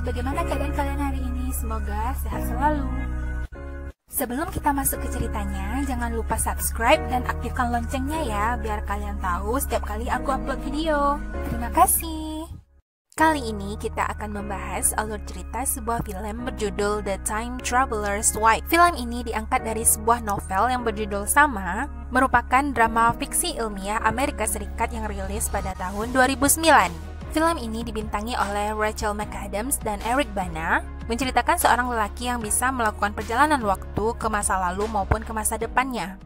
sahabat, bagaimana keadaan kalian hari ini? Semoga sehat selalu. Sebelum kita masuk ke ceritanya, jangan lupa subscribe dan aktifkan loncengnya ya, biar kalian tahu setiap kali aku upload video. Terima kasih. Kali ini kita akan membahas alur cerita sebuah film berjudul The Time Traveler's Wife. Film ini diangkat dari sebuah novel yang berjudul sama, merupakan drama fiksi ilmiah Amerika Serikat yang rilis pada tahun 2009. Film ini dibintangi oleh Rachel McAdams dan Eric Bana, menceritakan seorang lelaki yang bisa melakukan perjalanan waktu ke masa lalu maupun ke masa depannya.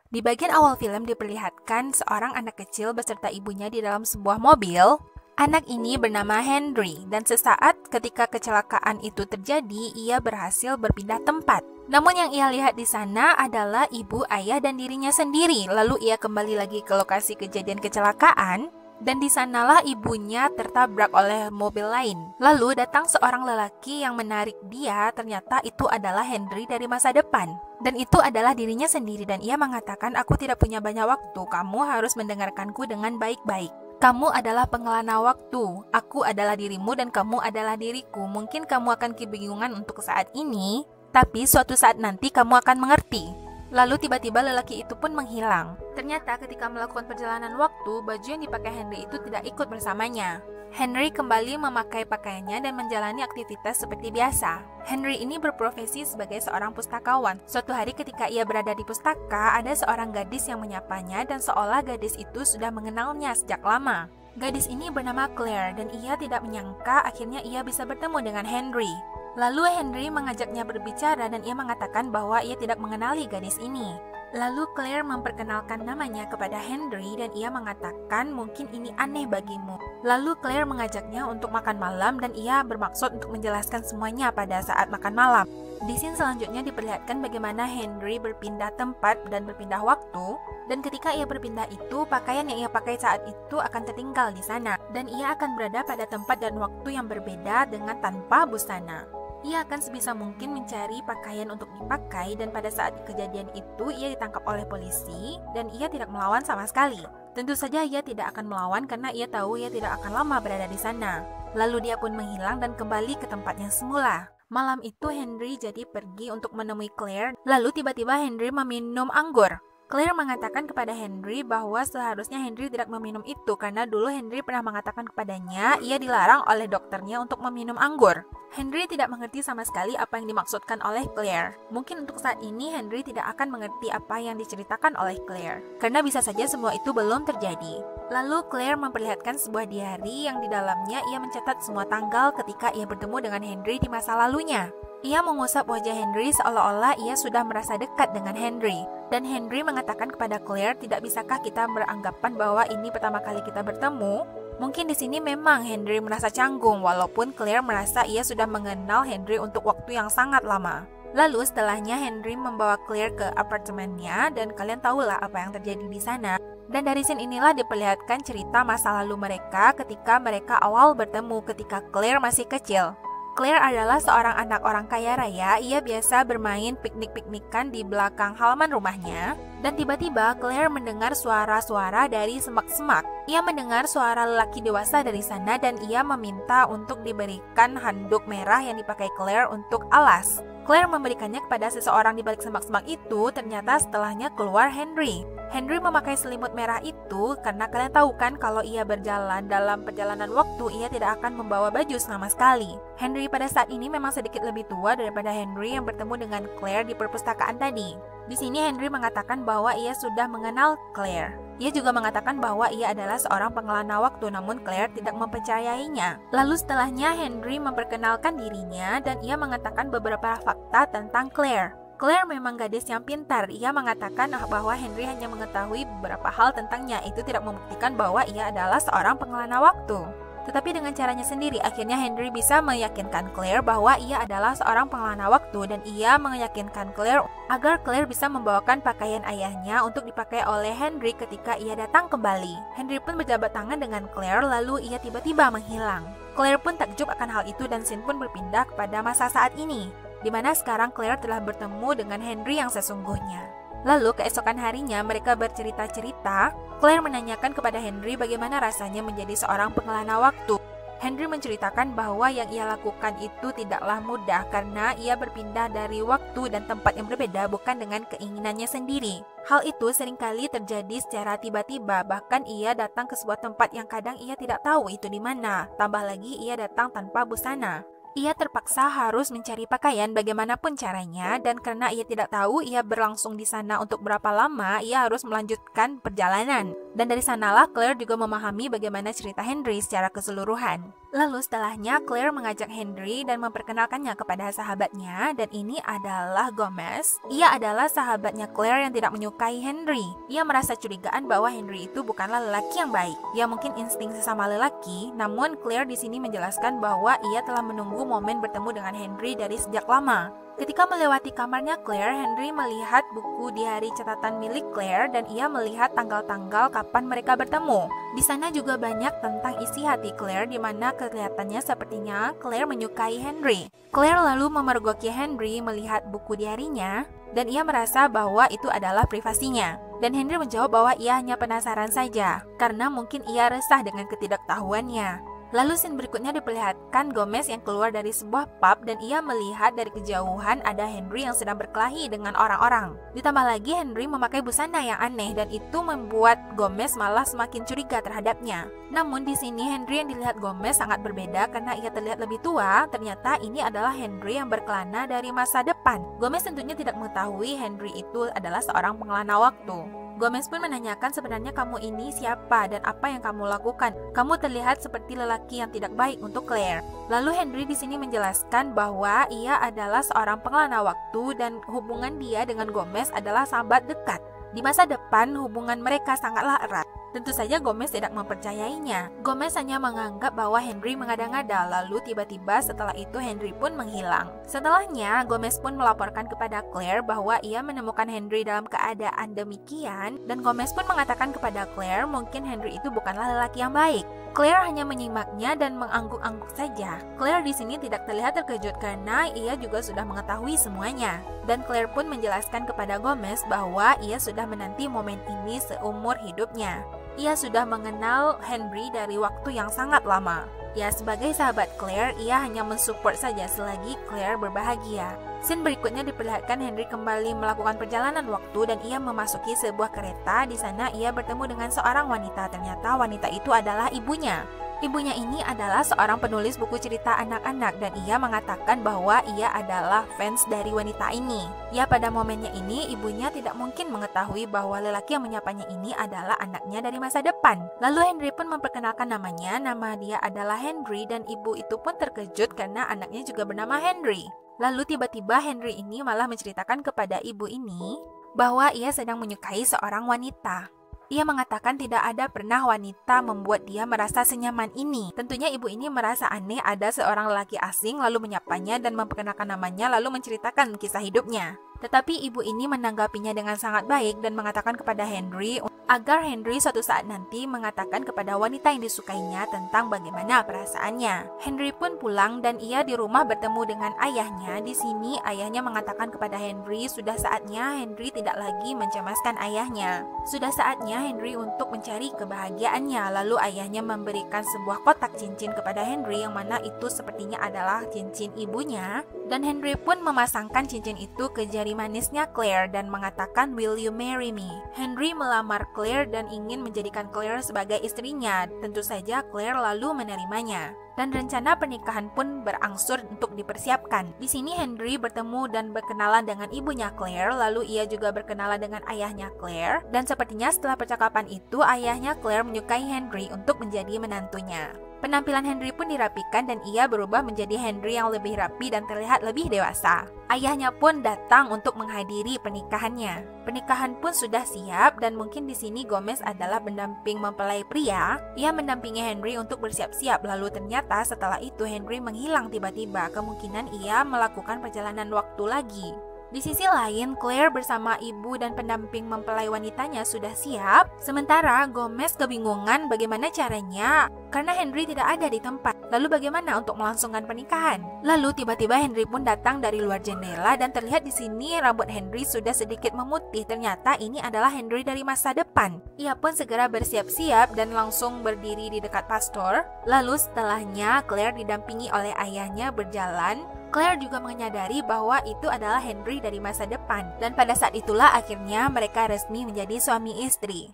Di bagian awal film diperlihatkan seorang anak kecil beserta ibunya di dalam sebuah mobil. Anak ini bernama Henry, dan sesaat ketika kecelakaan itu terjadi, ia berhasil berpindah tempat. Namun yang ia lihat di sana adalah ibu, ayah, dan dirinya sendiri. Lalu ia kembali lagi ke lokasi kejadian kecelakaan, dan di sanalah ibunya tertabrak oleh mobil lain. Lalu datang seorang lelaki yang menarik dia, ternyata itu adalah Henry dari masa depan. Dan itu adalah dirinya sendiri, dan ia mengatakan, "Aku tidak punya banyak waktu, kamu harus mendengarkanku dengan baik-baik. Kamu adalah pengelana waktu, aku adalah dirimu dan kamu adalah diriku. Mungkin kamu akan kebingungan untuk saat ini, tapi suatu saat nanti kamu akan mengerti." Lalu tiba-tiba lelaki itu pun menghilang. Ternyata ketika melakukan perjalanan waktu, baju yang dipakai Henry itu tidak ikut bersamanya. Henry kembali memakai pakaiannya dan menjalani aktivitas seperti biasa. Henry ini berprofesi sebagai seorang pustakawan. Suatu hari ketika ia berada di pustaka, ada seorang gadis yang menyapanya dan seolah gadis itu sudah mengenalnya sejak lama. Gadis ini bernama Claire dan ia tidak menyangka akhirnya ia bisa bertemu dengan Henry. Lalu Henry mengajaknya berbicara dan ia mengatakan bahwa ia tidak mengenali gadis ini. Lalu Claire memperkenalkan namanya kepada Henry dan ia mengatakan mungkin ini aneh bagimu. Lalu Claire mengajaknya untuk makan malam dan ia bermaksud untuk menjelaskan semuanya pada saat makan malam. Di scene selanjutnya diperlihatkan bagaimana Henry berpindah tempat dan berpindah waktu, dan ketika ia berpindah itu, pakaian yang ia pakai saat itu akan tertinggal di sana, dan ia akan berada pada tempat dan waktu yang berbeda dengan tanpa busana. Ia akan sebisa mungkin mencari pakaian untuk dipakai, dan pada saat kejadian itu ia ditangkap oleh polisi dan ia tidak melawan sama sekali. Tentu saja ia tidak akan melawan karena ia tahu ia tidak akan lama berada di sana. Lalu dia pun menghilang dan kembali ke tempatnya semula. Malam itu Henry jadi pergi untuk menemui Claire, lalu tiba-tiba Henry meminum anggur. Claire mengatakan kepada Henry bahwa seharusnya Henry tidak meminum itu karena dulu Henry pernah mengatakan kepadanya ia dilarang oleh dokternya untuk meminum anggur. Henry tidak mengerti sama sekali apa yang dimaksudkan oleh Claire. Mungkin untuk saat ini Henry tidak akan mengerti apa yang diceritakan oleh Claire, karena bisa saja semua itu belum terjadi. Lalu Claire memperlihatkan sebuah diary yang di dalamnya ia mencatat semua tanggal ketika ia bertemu dengan Henry di masa lalunya. Ia mengusap wajah Henry seolah-olah ia sudah merasa dekat dengan Henry. Dan Henry mengatakan kepada Claire, tidak bisakah kita beranggapan bahwa ini pertama kali kita bertemu? Mungkin di sini memang Henry merasa canggung, walaupun Claire merasa ia sudah mengenal Henry untuk waktu yang sangat lama. Lalu setelahnya Henry membawa Claire ke apartemennya dan kalian tahulah apa yang terjadi di sana. Dan dari scene inilah diperlihatkan cerita masa lalu mereka ketika mereka awal bertemu ketika Claire masih kecil. Claire adalah seorang anak orang kaya raya. Ia biasa bermain piknik-piknikan di belakang halaman rumahnya. Dan tiba-tiba Claire mendengar suara-suara dari semak-semak. Ia mendengar suara lelaki dewasa dari sana dan ia meminta untuk diberikan handuk merah yang dipakai Claire untuk alas. Claire memberikannya kepada seseorang di balik semak-semak itu, ternyata setelahnya keluar Henry. Henry memakai selimut merah itu karena kalian tahu kan kalau ia berjalan dalam perjalanan waktu, ia tidak akan membawa baju sama sekali. Henry pada saat ini memang sedikit lebih tua daripada Henry yang bertemu dengan Claire di perpustakaan tadi. Di sini Henry mengatakan bahwa ia sudah mengenal Claire. Ia juga mengatakan bahwa ia adalah seorang pengelana waktu, namun Claire tidak mempercayainya. Lalu setelahnya Henry memperkenalkan dirinya dan ia mengatakan beberapa fakta tentang Claire. Claire memang gadis yang pintar. Ia mengatakan bahwa Henry hanya mengetahui beberapa hal tentangnya. Itu tidak membuktikan bahwa ia adalah seorang pengelana waktu. Tetapi dengan caranya sendiri, akhirnya Henry bisa meyakinkan Claire bahwa ia adalah seorang pengelana waktu dan ia meyakinkan Claire agar Claire bisa membawakan pakaian ayahnya untuk dipakai oleh Henry ketika ia datang kembali. Henry pun berjabat tangan dengan Claire lalu ia tiba-tiba menghilang. Claire pun takjub akan hal itu dan scene pun berpindah kepada masa saat ini, di mana sekarang Claire telah bertemu dengan Henry yang sesungguhnya. Lalu keesokan harinya mereka bercerita-cerita. Claire menanyakan kepada Henry bagaimana rasanya menjadi seorang pengelana waktu. Henry menceritakan bahwa yang ia lakukan itu tidaklah mudah karena ia berpindah dari waktu dan tempat yang berbeda bukan dengan keinginannya sendiri. Hal itu seringkali terjadi secara tiba-tiba, bahkan ia datang ke sebuah tempat yang kadang ia tidak tahu itu di mana. Tambah lagi ia datang tanpa busana. Ia terpaksa harus mencari pakaian bagaimanapun caranya, dan karena ia tidak tahu ia berlangsung di sana untuk berapa lama, ia harus melanjutkan perjalanan. Dan dari sanalah Claire juga memahami bagaimana cerita Henry secara keseluruhan. Lalu setelahnya Claire mengajak Henry dan memperkenalkannya kepada sahabatnya, dan ini adalah Gomez. Ia adalah sahabatnya Claire yang tidak menyukai Henry. Ia merasa curigaan bahwa Henry itu bukanlah lelaki yang baik. Ia mungkin insting sesama lelaki, namun Claire di sini menjelaskan bahwa ia telah menunggu momen bertemu dengan Henry dari sejak lama. Ketika melewati kamarnya Claire, Henry melihat buku diari catatan milik Claire dan ia melihat tanggal-tanggal kapan mereka bertemu. Di sana juga banyak tentang isi hati Claire, di mana kelihatannya sepertinya Claire menyukai Henry. Claire lalu memergoki Henry melihat buku diarinya dan ia merasa bahwa itu adalah privasinya. Dan Henry menjawab bahwa ia hanya penasaran saja karena mungkin ia resah dengan ketidaktahuannya. Lalu scene berikutnya diperlihatkan Gomez yang keluar dari sebuah pub dan ia melihat dari kejauhan ada Henry yang sedang berkelahi dengan orang-orang. Ditambah lagi Henry memakai busana yang aneh dan itu membuat Gomez malah semakin curiga terhadapnya. Namun di sini Henry yang dilihat Gomez sangat berbeda karena ia terlihat lebih tua. Ternyata ini adalah Henry yang berkelana dari masa depan. Gomez tentunya tidak mengetahui Henry itu adalah seorang pengelana waktu. Gomez pun menanyakan, sebenarnya kamu ini siapa dan apa yang kamu lakukan? Kamu terlihat seperti lelaki yang tidak baik untuk Claire. Lalu Henry di sini menjelaskan bahwa ia adalah seorang pengelana waktu dan hubungan dia dengan Gomez adalah sahabat dekat. Di masa depan hubungan mereka sangatlah erat. Tentu saja Gomez tidak mempercayainya. Gomez hanya menganggap bahwa Henry mengada-ngada, lalu tiba-tiba setelah itu Henry pun menghilang. Setelahnya, Gomez pun melaporkan kepada Claire bahwa ia menemukan Henry dalam keadaan demikian, dan Gomez pun mengatakan kepada Claire mungkin Henry itu bukanlah lelaki yang baik. Claire hanya menyimaknya dan mengangguk-angguk saja. Claire di sini tidak terlihat terkejut karena ia juga sudah mengetahui semuanya. Dan Claire pun menjelaskan kepada Gomez bahwa ia sudah menanti momen ini seumur hidupnya. Ia sudah mengenal Henry dari waktu yang sangat lama. Ya, sebagai sahabat Claire, ia hanya mensupport saja selagi Claire berbahagia. Scene berikutnya diperlihatkan Henry kembali melakukan perjalanan waktu dan ia memasuki sebuah kereta. Di sana ia bertemu dengan seorang wanita. Ternyata wanita itu adalah ibunya. Ibunya ini adalah seorang penulis buku cerita anak-anak dan ia mengatakan bahwa ia adalah fans dari wanita ini. Ya, pada momennya ini ibunya tidak mungkin mengetahui bahwa lelaki yang menyapanya ini adalah anaknya dari masa depan. Lalu Henry pun memperkenalkan namanya, nama dia adalah Henry dan ibu itu pun terkejut karena anaknya juga bernama Henry. Lalu tiba-tiba Henry ini malah menceritakan kepada ibu ini bahwa ia sedang menyukai seorang wanita. Ia mengatakan tidak ada pernah wanita membuat dia merasa senyaman ini. Tentunya ibu ini merasa aneh ada seorang lelaki asing lalu menyapanya dan memperkenalkan namanya lalu menceritakan kisah hidupnya. Tetapi ibu ini menanggapinya dengan sangat baik dan mengatakan kepada Henry agar Henry suatu saat nanti mengatakan kepada wanita yang disukainya tentang bagaimana perasaannya. Henry pun pulang dan ia di rumah bertemu dengan ayahnya. Di sini ayahnya mengatakan kepada Henry sudah saatnya Henry tidak lagi mencemaskan ayahnya. Sudah saatnya Henry untuk mencari kebahagiaannya. Lalu ayahnya memberikan sebuah kotak cincin kepada Henry yang mana itu sepertinya adalah cincin ibunya. Dan Henry pun memasangkan cincin itu ke jari manisnya Claire dan mengatakan, "Will you marry me?" Henry melamar Claire dan ingin menjadikan Claire sebagai istrinya. Tentu saja Claire lalu menerimanya. Dan rencana pernikahan pun berangsur untuk dipersiapkan. Di sini Henry bertemu dan berkenalan dengan ibunya Claire, lalu ia juga berkenalan dengan ayahnya Claire. Dan sepertinya setelah percakapan itu, ayahnya Claire menyukai Henry untuk menjadi menantunya. Penampilan Henry pun dirapikan dan ia berubah menjadi Henry yang lebih rapi dan terlihat lebih dewasa. Ayahnya pun datang untuk menghadiri pernikahannya. Pernikahan pun sudah siap dan mungkin di sini Gomez adalah pendamping mempelai pria. Ia mendampingi Henry untuk bersiap-siap, lalu ternyata setelah itu Henry menghilang tiba-tiba. Kemungkinan ia melakukan perjalanan waktu lagi. Di sisi lain, Claire bersama ibu dan pendamping mempelai wanitanya sudah siap. Sementara Gomez kebingungan bagaimana caranya karena Henry tidak ada di tempat. Lalu bagaimana untuk melangsungkan pernikahan? Lalu tiba-tiba Henry pun datang dari luar jendela dan terlihat di sini rambut Henry sudah sedikit memutih. Ternyata ini adalah Henry dari masa depan. Ia pun segera bersiap-siap dan langsung berdiri di dekat pastor. Lalu setelahnya Claire didampingi oleh ayahnya berjalan. Claire juga menyadari bahwa itu adalah Henry dari masa depan. Dan pada saat itulah akhirnya mereka resmi menjadi suami istri.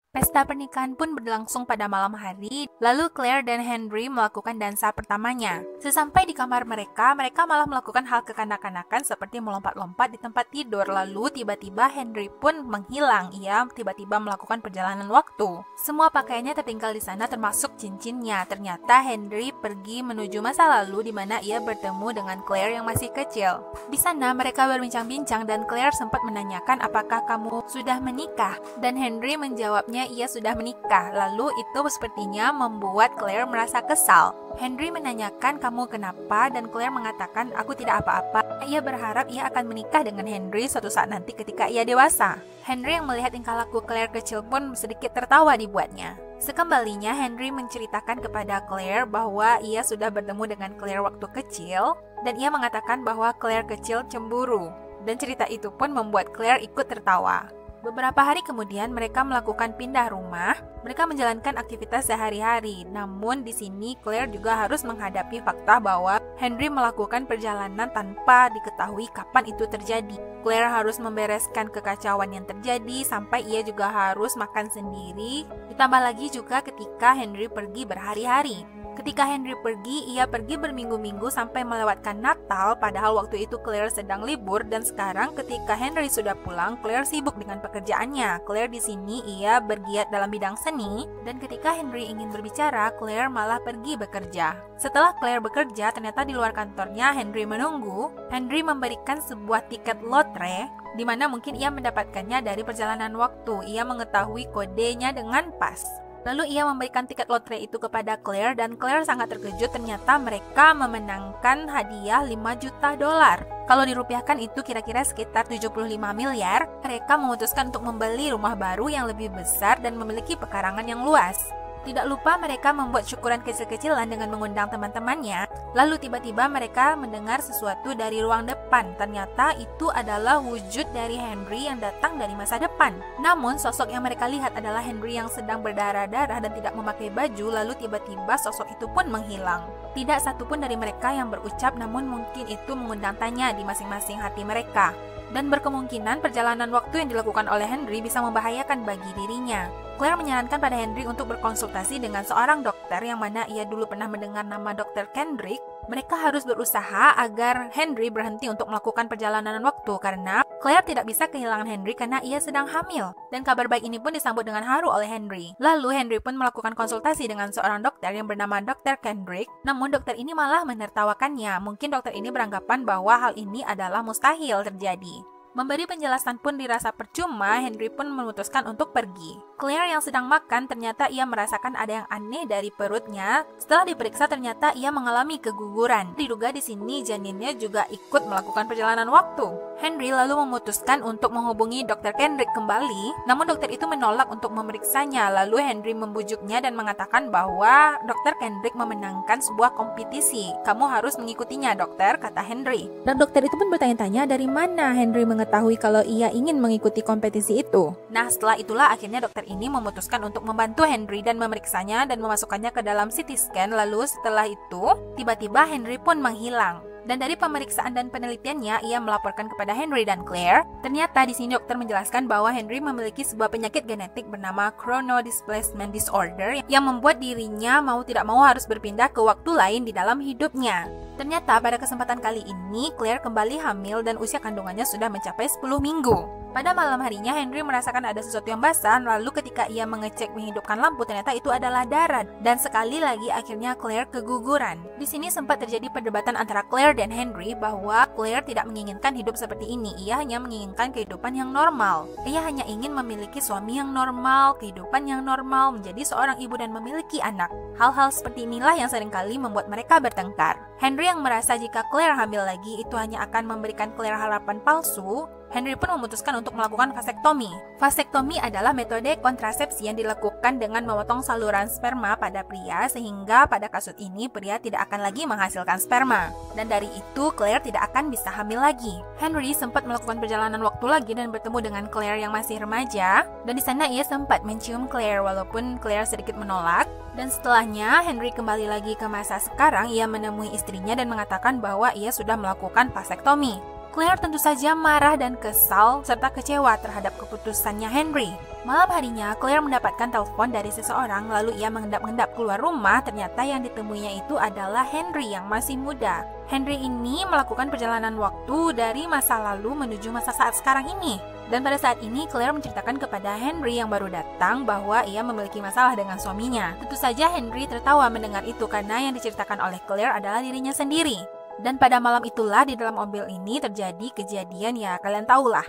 Pesta pernikahan pun berlangsung pada malam hari, lalu Claire dan Henry melakukan dansa pertamanya. Sesampai di kamar mereka malah melakukan hal kekanak-kanakan seperti melompat-lompat di tempat tidur, lalu tiba-tiba Henry pun menghilang. Ia tiba-tiba melakukan perjalanan waktu. Semua pakaiannya tertinggal di sana termasuk cincinnya. Ternyata Henry pergi menuju masa lalu di mana ia bertemu dengan Claire yang masih kecil. Di sana mereka berbincang-bincang dan Claire sempat menanyakan apakah kamu sudah menikah, dan Henry menjawabnya ia sudah menikah. Lalu itu sepertinya membuat Claire merasa kesal. Henry menanyakan kamu kenapa, dan Claire mengatakan aku tidak apa-apa. Ia berharap ia akan menikah dengan Henry suatu saat nanti ketika ia dewasa. Henry yang melihat tingkah laku Claire kecil pun sedikit tertawa dibuatnya. Sekembalinya Henry menceritakan kepada Claire bahwa ia sudah bertemu dengan Claire waktu kecil, dan ia mengatakan bahwa Claire kecil cemburu. Dan cerita itu pun membuat Claire ikut tertawa. Beberapa hari kemudian mereka melakukan pindah rumah. Mereka menjalankan aktivitas sehari-hari. Namun di sini Claire juga harus menghadapi fakta bahwa Henry melakukan perjalanan tanpa diketahui kapan itu terjadi. Claire harus membereskan kekacauan yang terjadi sampai ia juga harus makan sendiri. Ditambah lagi juga ketika Henry pergi berhari-hari. Ketika Henry pergi, ia pergi berminggu-minggu sampai melewatkan Natal, padahal waktu itu Claire sedang libur. Dan sekarang ketika Henry sudah pulang, Claire sibuk dengan pekerjaannya. Claire di sini ia bergiat dalam bidang seni, dan ketika Henry ingin berbicara, Claire malah pergi bekerja. Setelah Claire bekerja, ternyata di luar kantornya Henry menunggu. Henry memberikan sebuah tiket lotre, di mana mungkin ia mendapatkannya dari perjalanan waktu. Ia mengetahui kodenya dengan pas. Lalu ia memberikan tiket lotre itu kepada Claire, dan Claire sangat terkejut. Ternyata mereka memenangkan hadiah 5 juta dolar. Kalau dirupiahkan itu kira-kira sekitar 75 miliar. Mereka memutuskan untuk membeli rumah baru yang lebih besar dan memiliki pekarangan yang luas. Tidak lupa mereka membuat syukuran kecil-kecilan dengan mengundang teman-temannya. Lalu tiba-tiba mereka mendengar sesuatu dari ruang depan. Ternyata itu adalah wujud dari Henry yang datang dari masa depan. Namun sosok yang mereka lihat adalah Henry yang sedang berdarah-darah dan tidak memakai baju. Lalu tiba-tiba sosok itu pun menghilang. Tidak satupun dari mereka yang berucap, namun mungkin itu mengundang tanya di masing-masing hati mereka. Dan berkemungkinan perjalanan waktu yang dilakukan oleh Henry bisa membahayakan bagi dirinya. Claire menyarankan pada Henry untuk berkonsultasi dengan seorang dokter yang mana ia dulu pernah mendengar nama Dr. Kendrick. Mereka harus berusaha agar Henry berhenti untuk melakukan perjalanan waktu karena Claire tidak bisa kehilangan Henry karena ia sedang hamil. Dan kabar baik ini pun disambut dengan haru oleh Henry. Lalu Henry pun melakukan konsultasi dengan seorang dokter yang bernama Dr. Kendrick. Namun dokter ini malah menertawakannya. Mungkin dokter ini beranggapan bahwa hal ini adalah mustahil terjadi. Memberi penjelasan pun dirasa percuma, Henry pun memutuskan untuk pergi. Claire yang sedang makan ternyata ia merasakan ada yang aneh dari perutnya. Setelah diperiksa ternyata ia mengalami keguguran. Diduga di sini janinnya juga ikut melakukan perjalanan waktu. Henry lalu memutuskan untuk menghubungi Dr. Kendrick kembali, namun dokter itu menolak untuk memeriksanya. Lalu Henry membujuknya dan mengatakan bahwa Dr. Kendrick memenangkan sebuah kompetisi. Kamu harus mengikutinya, dokter, kata Henry. Dan dokter itu pun bertanya-tanya dari mana Henry mengetahui kalau ia ingin mengikuti kompetisi itu. Nah, setelah itulah akhirnya dokter ini memutuskan untuk membantu Henry dan memeriksanya dan memasukkannya ke dalam CT scan. Lalu setelah itu, tiba-tiba Henry pun menghilang. Dan dari pemeriksaan dan penelitiannya, ia melaporkan kepada Henry dan Claire. Ternyata di sini dokter menjelaskan bahwa Henry memiliki sebuah penyakit genetik bernama Chrono Displacement Disorder yang membuat dirinya mau tidak mau harus berpindah ke waktu lain di dalam hidupnya. Ternyata pada kesempatan kali ini, Claire kembali hamil dan usia kandungannya sudah mencapai 10 minggu. Pada malam harinya, Henry merasakan ada sesuatu yang basah, lalu ketika ia mengecek menghidupkan lampu, ternyata itu adalah darah. Dan sekali lagi akhirnya Claire keguguran. Di sini sempat terjadi perdebatan antara Claire dan Henry bahwa Claire tidak menginginkan hidup seperti ini. Ia hanya menginginkan kehidupan yang normal. Ia hanya ingin memiliki suami yang normal, kehidupan yang normal, menjadi seorang ibu dan memiliki anak. Hal-hal seperti inilah yang seringkali membuat mereka bertengkar. Henry yang merasa jika Claire hamil lagi itu hanya akan memberikan Claire harapan palsu, Henry pun memutuskan untuk melakukan vasektomi. Vasektomi adalah metode kontrasepsi yang dilakukan dengan memotong saluran sperma pada pria sehingga pada kasus ini pria tidak akan lagi menghasilkan sperma. Dan dari itu Claire tidak akan bisa hamil lagi. Henry sempat melakukan perjalanan waktu lagi dan bertemu dengan Claire yang masih remaja, dan di sana ia sempat mencium Claire walaupun Claire sedikit menolak. Dan setelahnya, Henry kembali lagi ke masa sekarang, ia menemui istrinya dan mengatakan bahwa ia sudah melakukan vasektomi. Claire tentu saja marah dan kesal serta kecewa terhadap keputusannya Henry. Malam harinya, Claire mendapatkan telepon dari seseorang, lalu ia mengendap-endap keluar rumah. Ternyata yang ditemuinya itu adalah Henry yang masih muda. Henry ini melakukan perjalanan waktu dari masa lalu menuju masa saat sekarang ini. Dan pada saat ini Claire menceritakan kepada Henry yang baru datang bahwa ia memiliki masalah dengan suaminya. Tentu saja Henry tertawa mendengar itu karena yang diceritakan oleh Claire adalah dirinya sendiri. Dan pada malam itulah di dalam mobil ini terjadi kejadian ya kalian tahulah.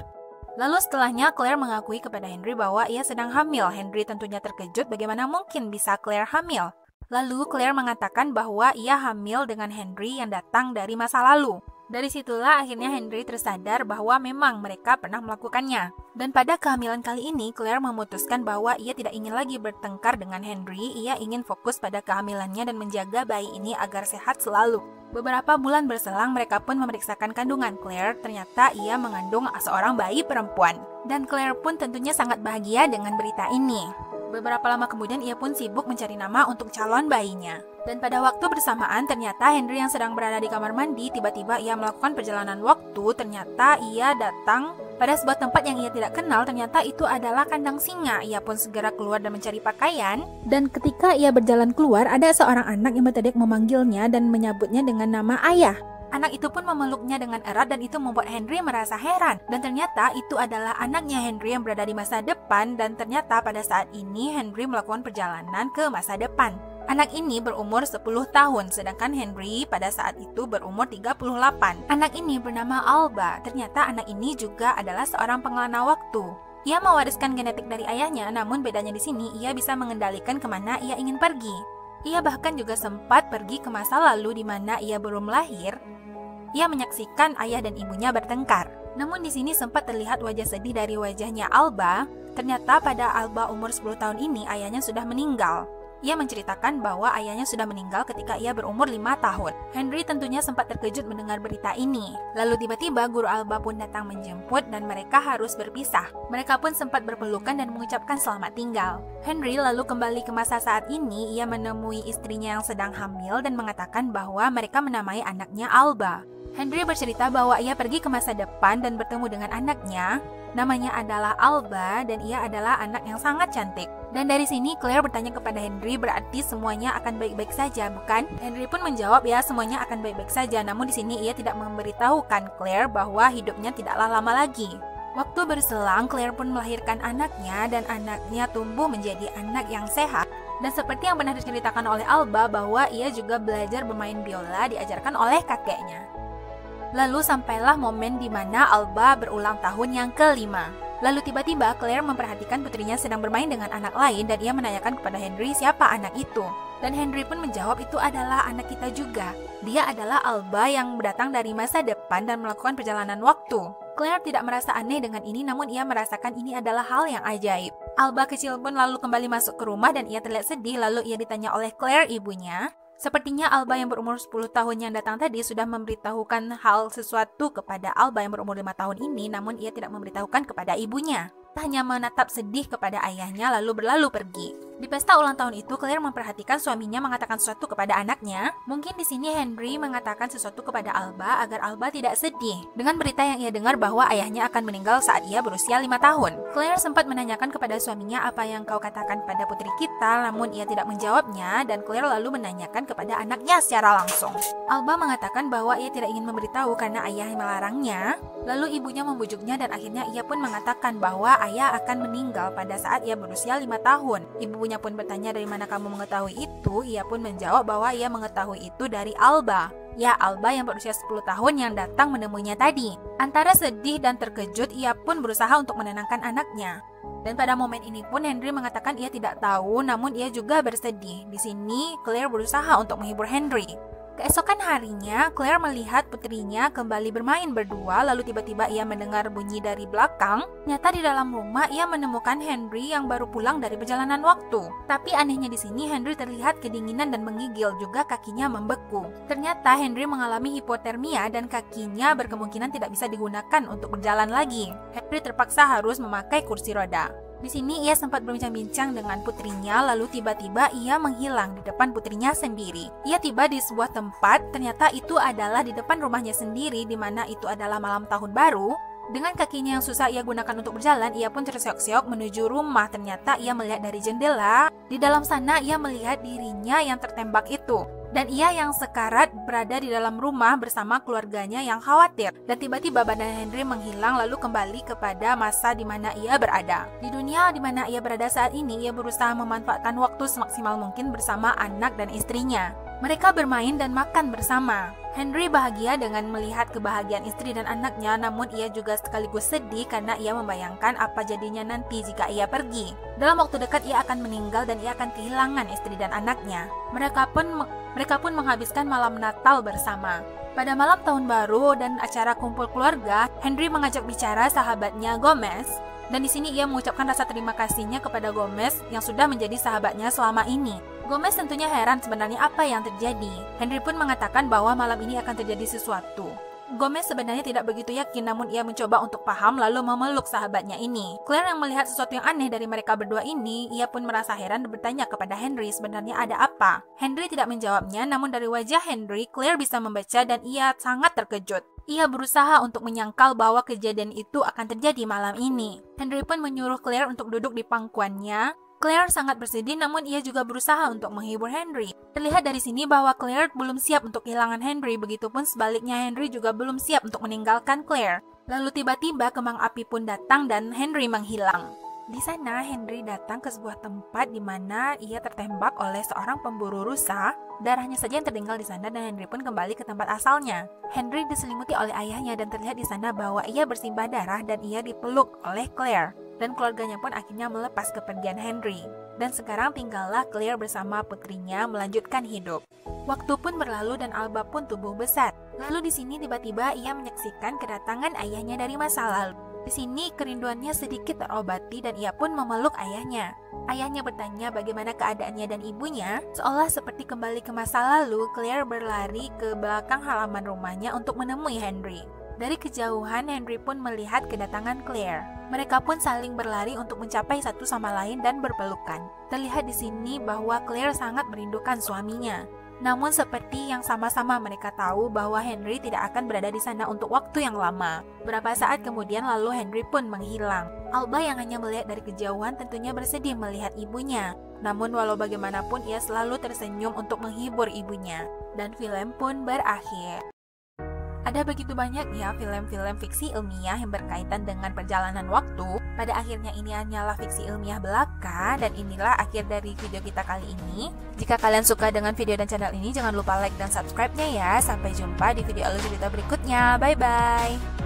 Lalu setelahnya Claire mengakui kepada Henry bahwa ia sedang hamil. Henry tentunya terkejut bagaimana mungkin bisa Claire hamil. Lalu Claire mengatakan bahwa ia hamil dengan Henry yang datang dari masa lalu. Dari situlah akhirnya Henry tersadar bahwa memang mereka pernah melakukannya. Dan pada kehamilan kali ini, Claire memutuskan bahwa ia tidak ingin lagi bertengkar dengan Henry. Ia ingin fokus pada kehamilannya dan menjaga bayi ini agar sehat selalu. Beberapa bulan berselang, mereka pun memeriksakan kandungan Claire. Ternyata ia mengandung seorang bayi perempuan. Dan Claire pun tentunya sangat bahagia dengan berita ini. Beberapa lama kemudian ia pun sibuk mencari nama untuk calon bayinya. Dan pada waktu bersamaan ternyata Henry yang sedang berada di kamar mandi, tiba-tiba ia melakukan perjalanan waktu. Ternyata ia datang pada sebuah tempat yang ia tidak kenal. Ternyata itu adalah kandang singa. Ia pun segera keluar dan mencari pakaian. Dan ketika ia berjalan keluar, ada seorang anak yang mendadak memanggilnya dan menyebutnya dengan nama ayah. Anak itu pun memeluknya dengan erat dan itu membuat Henry merasa heran. Dan ternyata itu adalah anaknya Henry yang berada di masa depan. Dan ternyata pada saat ini Henry melakukan perjalanan ke masa depan. Anak ini berumur 10 tahun, sedangkan Henry pada saat itu berumur 38. Anak ini bernama Alba. Ternyata anak ini juga adalah seorang pengelana waktu. Ia mewariskan genetik dari ayahnya, namun bedanya di sini ia bisa mengendalikan kemana ia ingin pergi. Ia bahkan juga sempat pergi ke masa lalu di mana ia belum lahir. Ia menyaksikan ayah dan ibunya bertengkar. Namun di sini sempat terlihat wajah sedih dari wajahnya Alba. Ternyata pada Alba umur 10 tahun ini ayahnya sudah meninggal. Ia menceritakan bahwa ayahnya sudah meninggal ketika ia berumur 5 tahun. Henry tentunya sempat terkejut mendengar berita ini. Lalu tiba-tiba guru Alba pun datang menjemput dan mereka harus berpisah. Mereka pun sempat berpelukan dan mengucapkan selamat tinggal. Henry lalu kembali ke masa saat ini. Ia menemui istrinya yang sedang hamil dan mengatakan bahwa mereka menamai anaknya Alba. Henry bercerita bahwa ia pergi ke masa depan dan bertemu dengan anaknya. Namanya adalah Alba dan ia adalah anak yang sangat cantik. Dan dari sini Claire bertanya kepada Henry, berarti semuanya akan baik-baik saja, bukan? Henry pun menjawab ya semuanya akan baik-baik saja. Namun di sini ia tidak memberitahukan Claire bahwa hidupnya tidaklah lama lagi. Waktu berselang, Claire pun melahirkan anaknya dan anaknya tumbuh menjadi anak yang sehat. Dan seperti yang pernah diceritakan oleh Alba bahwa ia juga belajar bermain biola diajarkan oleh kakeknya. Lalu sampailah momen di mana Alba berulang tahun yang kelima. Lalu tiba-tiba Claire memperhatikan putrinya sedang bermain dengan anak lain dan ia menanyakan kepada Henry siapa anak itu. Dan Henry pun menjawab itu adalah anak kita juga. Dia adalah Alba yang datang dari masa depan dan melakukan perjalanan waktu. Claire tidak merasa aneh dengan ini, namun ia merasakan ini adalah hal yang ajaib. Alba kecil pun lalu kembali masuk ke rumah dan ia terlihat sedih. Lalu ia ditanya oleh Claire ibunya. Sepertinya Alba yang berumur 10 tahun yang datang tadi sudah memberitahukan hal sesuatu kepada Alba yang berumur 5 tahun ini, namun ia tidak memberitahukan kepada ibunya. Hanya menatap sedih kepada ayahnya lalu berlalu pergi. Di pesta ulang tahun itu, Claire memperhatikan suaminya mengatakan sesuatu kepada anaknya. Mungkin di sini Henry mengatakan sesuatu kepada Alba agar Alba tidak sedih dengan berita yang ia dengar bahwa ayahnya akan meninggal saat ia berusia 5 tahun. Claire sempat menanyakan kepada suaminya apa yang kau katakan pada putri kita, namun ia tidak menjawabnya dan Claire lalu menanyakan kepada anaknya secara langsung. Alba mengatakan bahwa ia tidak ingin memberitahu karena ayah melarangnya. Lalu ibunya membujuknya dan akhirnya ia pun mengatakan bahwa ayah akan meninggal pada saat ia berusia 5 tahun. Ibunya pun bertanya dari mana kamu mengetahui itu. Ia pun menjawab bahwa ia mengetahui itu dari Alba. Ya, Alba yang berusia 10 tahun yang datang menemuinya tadi. Antara sedih dan terkejut, ia pun berusaha untuk menenangkan anaknya. Dan pada momen ini pun Henry mengatakan ia tidak tahu, namun ia juga bersedih. Di sini Claire berusaha untuk menghibur Henry. Keesokan harinya, Claire melihat putrinya kembali bermain berdua, lalu tiba-tiba ia mendengar bunyi dari belakang. Ternyata di dalam rumah ia menemukan Henry yang baru pulang dari perjalanan waktu. Tapi anehnya di sini Henry terlihat kedinginan dan menggigil, juga kakinya membeku. Ternyata Henry mengalami hipotermia dan kakinya berkemungkinan tidak bisa digunakan untuk berjalan lagi. Henry terpaksa harus memakai kursi roda. Di sini ia sempat berbincang-bincang dengan putrinya, lalu tiba-tiba ia menghilang di depan putrinya sendiri. Ia tiba di sebuah tempat, ternyata itu adalah di depan rumahnya sendiri, di mana itu adalah malam tahun baru. Dengan kakinya yang susah ia gunakan untuk berjalan, ia pun terseok-seok menuju rumah. Ternyata ia melihat dari jendela. Di dalam sana ia melihat dirinya yang tertembak itu. Dan ia yang sekarat berada di dalam rumah bersama keluarganya yang khawatir. Dan tiba-tiba badan Henry menghilang lalu kembali kepada masa di mana ia berada. Di dunia di mana ia berada saat ini, ia berusaha memanfaatkan waktu semaksimal mungkin bersama anak dan istrinya. Mereka bermain dan makan bersama. Henry bahagia dengan melihat kebahagiaan istri dan anaknya, namun ia juga sekaligus sedih karena ia membayangkan apa jadinya nanti jika ia pergi. Dalam waktu dekat ia akan meninggal dan ia akan kehilangan istri dan anaknya. Mereka pun menghabiskan malam Natal bersama. Pada malam tahun baru dan acara kumpul keluarga, Henry mengajak bicara sahabatnya Gomez. Dan di sini ia mengucapkan rasa terima kasihnya kepada Gomez yang sudah menjadi sahabatnya selama ini. Gomez tentunya heran sebenarnya apa yang terjadi. Henry pun mengatakan bahwa malam ini akan terjadi sesuatu. Gomez sebenarnya tidak begitu yakin, namun ia mencoba untuk paham lalu memeluk sahabatnya ini. Claire yang melihat sesuatu yang aneh dari mereka berdua ini, ia pun merasa heran dan bertanya kepada Henry sebenarnya ada apa. Henry tidak menjawabnya, namun dari wajah Henry, Claire bisa membaca dan ia sangat terkejut. Ia berusaha untuk menyangkal bahwa kejadian itu akan terjadi malam ini. Henry pun menyuruh Claire untuk duduk di pangkuannya. Claire sangat bersedih, namun ia juga berusaha untuk menghibur Henry. Terlihat dari sini bahwa Claire belum siap untuk kehilangan Henry, begitupun sebaliknya Henry juga belum siap untuk meninggalkan Claire. Lalu tiba-tiba kembang api pun datang dan Henry menghilang. Di sana Henry datang ke sebuah tempat di mana ia tertembak oleh seorang pemburu rusa. Darahnya saja yang tertinggal di sana dan Henry pun kembali ke tempat asalnya. Henry diselimuti oleh ayahnya dan terlihat di sana bahwa ia bersimbah darah dan ia dipeluk oleh Claire. Dan keluarganya pun akhirnya melepas kepergian Henry. Dan sekarang tinggallah Claire bersama putrinya melanjutkan hidup. Waktu pun berlalu dan Alba pun tumbuh besar. Lalu di sini tiba-tiba ia menyaksikan kedatangan ayahnya dari masa lalu. Di sini kerinduannya sedikit terobati dan ia pun memeluk ayahnya. Ayahnya bertanya bagaimana keadaannya dan ibunya. Seolah seperti kembali ke masa lalu, Claire berlari ke belakang halaman rumahnya untuk menemui Henry. Dari kejauhan, Henry pun melihat kedatangan Claire. Mereka pun saling berlari untuk mencapai satu sama lain dan berpelukan. Terlihat di sini bahwa Claire sangat merindukan suaminya. Namun seperti yang sama-sama mereka tahu bahwa Henry tidak akan berada di sana untuk waktu yang lama. Beberapa saat kemudian lalu Henry pun menghilang. Alba yang hanya melihat dari kejauhan tentunya bersedih melihat ibunya. Namun walau bagaimanapun ia selalu tersenyum untuk menghibur ibunya. Dan film pun berakhir. Ada begitu banyak ya film-film fiksi ilmiah yang berkaitan dengan perjalanan waktu. Pada akhirnya ini hanyalah fiksi ilmiah belaka. Dan inilah akhir dari video kita kali ini. Jika kalian suka dengan video dan channel ini, jangan lupa like dan subscribe-nya ya. Sampai jumpa di video alur cerita berikutnya. Bye-bye.